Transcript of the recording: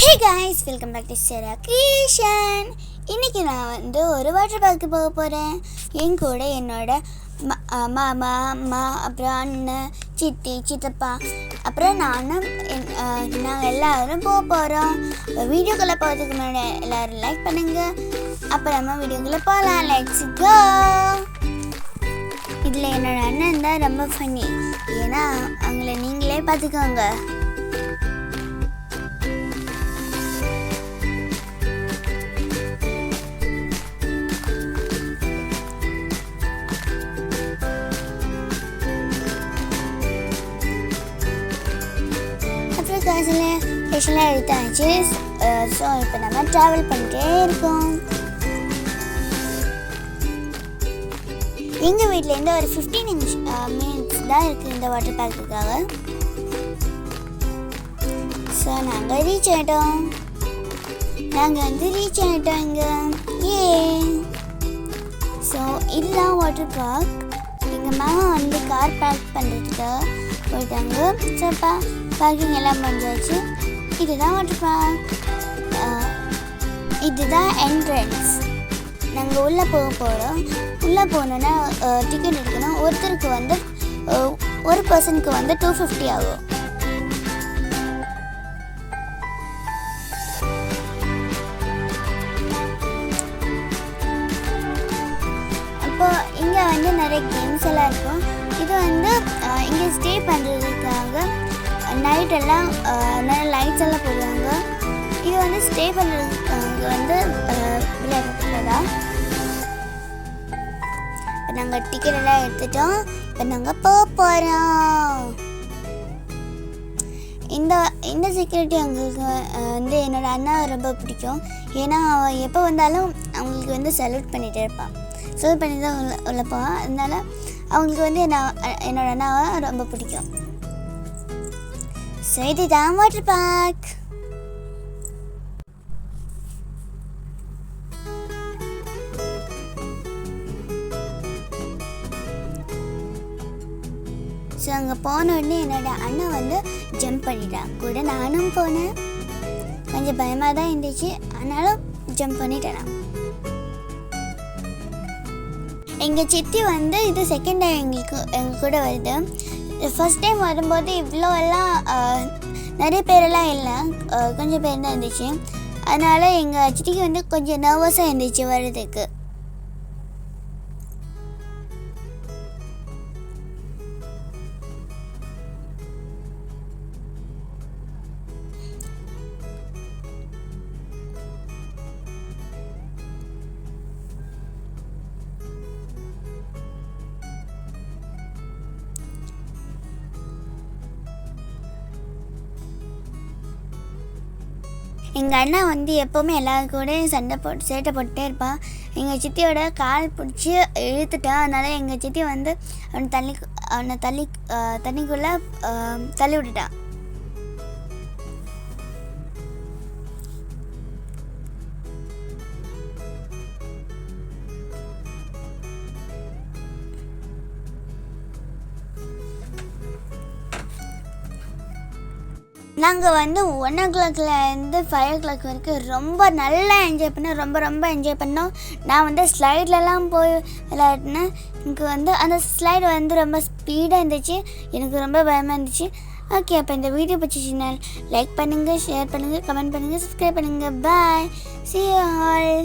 Hey guys, welcome back to Sarah Creation. இன்னைக்கு நான் ஒரு வாட்டர் பார்க்கு போக போகிறேன். என் கூட என்னோட மாமா அம்மா அப்புறம் அண்ணன் சித்தி சித்தப்பா அப்புறம் நாங்கள் எல்லோரும் போக போகிறோம். வீடியோக்குள்ளே போகிறதுக்கு முன்னாடி எல்லோரும் லைக் பண்ணுங்கள். அப்புறமா வீடியோக்குள்ளே போகலாம். Let's go. இதில் என்னோட அண்ணன் தான் ரொம்ப ஃபன்னி. ஏன்னா அவங்கள நீங்களே பார்த்துக்கோங்க. ஸ்பெஷலாக எடுத்தாச்சு. ஸோ இப்போ நம்ம ட்ராவல் பண்ணிட்டே இருக்கோம். எங்கள் வீட்டிலேருந்து ஒரு 15 மினிட்ஸ் தான் இருக்குது இந்த வாட்டர் பார்க்குக்காக. ஸோ நாங்கள் ரீச் ஆகிட்டோம் இங்கே. ஸோ இதுதான் வாட்டர் பார்க். எங்கள் மாமா கார் பார்க் பண்ணுறதுக்காக போயிட்டாங்க. ஸோ பார்க்கிங் எல்லாம் முடிஞ்சாச்சு. இதுதான் வாட்டர் பார்க். இதுதான் என்ட்ரன்ஸ். நாங்கள் உள்ளே போக போகிறோம். உள்ளே போனோன்னா டிக்கெட் எடுக்கணும். ஒருத்தருக்கு ஒரு பர்சனுக்கு 250 ஆகும். அப்போ இங்கே நிறைய கேம்ஸ் எல்லாம் இருக்கும். இது இங்கே ஸ்டே பண்ணுறதுக்காக நைட்டெல்லாம் நிறைய லைட்ஸ் எல்லாம் போடுவாங்க. இது ஸ்டே பண்ணுறதுக்கு விளையாடுறதுலதான். இப்போ நாங்கள் டிக்கெட் எல்லாம் எடுத்துட்டோம். இப்போ நாங்கள் போக போகிறோம். இந்த செக்யூரிட்டி அவங்களுக்கு என்னோட அண்ணா ரொம்ப பிடிக்கும். ஏன்னா அவன் எப்போ வந்தாலும் அவங்களுக்கு சல்யூட் பண்ணிகிட்டே இருப்பான். சல்யூட் பண்ணி தான் உள்ள போவான். அதனால அவங்களுக்கு என்னோட அண்ணாவை ரொம்ப பிடிக்கும். ஸோ இதுதான் வாட்டர் பார்க். ஸோ அங்கே போன உடனே என்னோட அண்ணன் ஜம்ப் பண்ணிட்டான். கூட நானும் போனேன். கொஞ்சம் பயமாக தான் இருந்துச்சு. ஆனாலும் ஜம்ப் பண்ணிட்டேன். எங்கள் சித்தி இது செகண்ட் டைம் எங்கள் கூட வருது. ஃபஸ்ட் டைம் வரும்போது இவ்வளோ எல்லாம் நிறைய பேரெல்லாம் இல்லை, கொஞ்சம் பேர் தான் இருந்துச்சு. அதனால் எங்கள் சித்திக்கு கொஞ்சம் நர்வஸாக இருந்துச்சு வர்றதுக்கு. எங்கள் அண்ணா எப்போவுமே எல்லாரும் கூட சேட்டை போட்டுகிட்டே இருப்பான். எங்கள் சித்தியோட கால் பிடிச்சி இழுத்துட்டான். அதனால் எங்கள் சித்தி அவனை தண்ணிக்குள்ளே தள்ளி விட்டுட்டான். நாங்கள் 1 o'clockலேருந்து 5 o'clock வரைக்கும் ரொம்ப நல்லா என்ஜாய் பண்ணோம். ரொம்ப என்ஜாய் பண்ணோம். நான் ஸ்லைட்லலாம் போய் விளையாடினேன். எனக்கு அந்த ஸ்லைடு ரொம்ப ஸ்பீடாக இருந்துச்சு. எனக்கு ரொம்ப பயமாக இருந்துச்சு. ஓகே, அப்போ இந்த வீடியோ பிடிச்சிச்சின்னா லைக் பண்ணுங்கள், ஷேர் பண்ணுங்கள், கமெண்ட் பண்ணுங்கள், சப்ஸ்கிரைப் பண்ணுங்கள். பாய், see you all.